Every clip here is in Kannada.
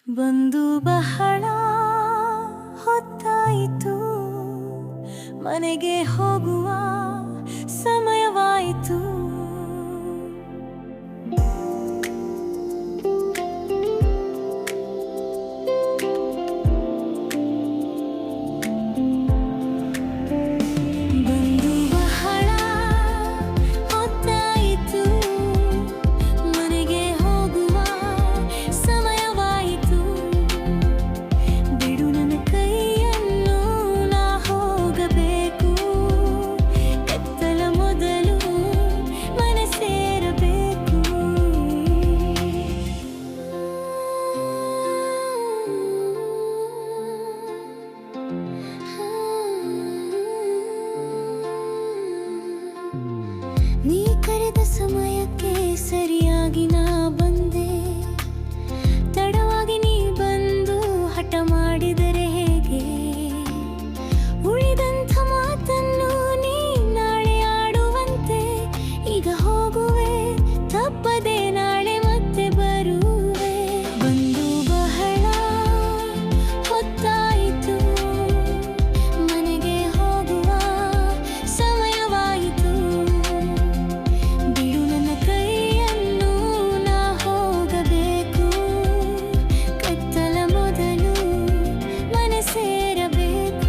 ಬಂದು ಬಹಳ ಹೊತ್ತಾಯಿತು, ಮನೆಗೆ ಹೋಗುವ ಸಮಯವಾಯಿತು. ನೀ ಕರೆದ ಸಮಯಕ್ಕೆ ಸರಿಯಾಗಿ ನಾ ಬಂದೆ. ತಡವಾಗಿ ನೀ ಬಂದು ಹಠ ಮಾಡಿದರೆ ಹೇಗೆ? ಉಳಿದಂಥ ಮಾತನ್ನು ನೀ ನಾಳೆ ಆಡುವಂತೆ. ಈಗ ಹೋಗುವೆ, ತಪ್ಪದೆ ನಾಳೆ ಮತ್ತೆ ಬರುವೆ. ಬಂದು ಬಹಳ ಹೊತ್ತಾಯಿತು, ಮನೆಗೆ ಹೋಗುವ ಸಮಯವಾಯಿತು. ಬಿಡು ನನ್ನ ಕೈಯನ್ನು, ನಾ ಹೋಗಬೇಕು. ಕತ್ತಲ ಮೊದಲು ಮನೆ ಸೇರಬೇಕು.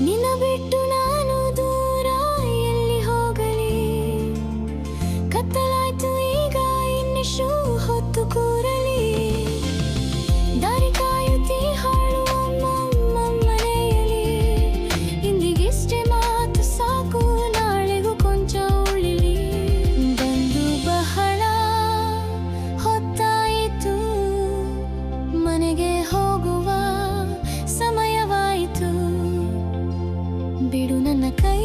ನಿನ್ನ ಬಿಟ್ಟು ನಾನು ದೂರ ಎಲ್ಲಿ ಹೋಗಲಿ? ಕತ್ತಲಾಯ್ತು ಈಗ, ಇನ್ನೆಷ್ಟು ಹೊತ್ತು ಕೂರಲಿ? ದಾರಿ ಕಾಯುತ್ತಿ ಹಾಳುವ ಮನೆಯಲ್ಲಿ. ಇಂದಿಗಿಷ್ಟೇ ಮಾತು ಸಾಕು, ನಾಳೆಗೂ ಕೊಂಚ ಉಳಿಲಿ. ಬಂದು ಬಹಳ ಹೊತ್ತಾಯಿತು, ಮನೆಗೆ ಹೋಗುವ ಸಮಯವಾಯಿತು. ಬಿಡು ನನ್ನ ಕೈ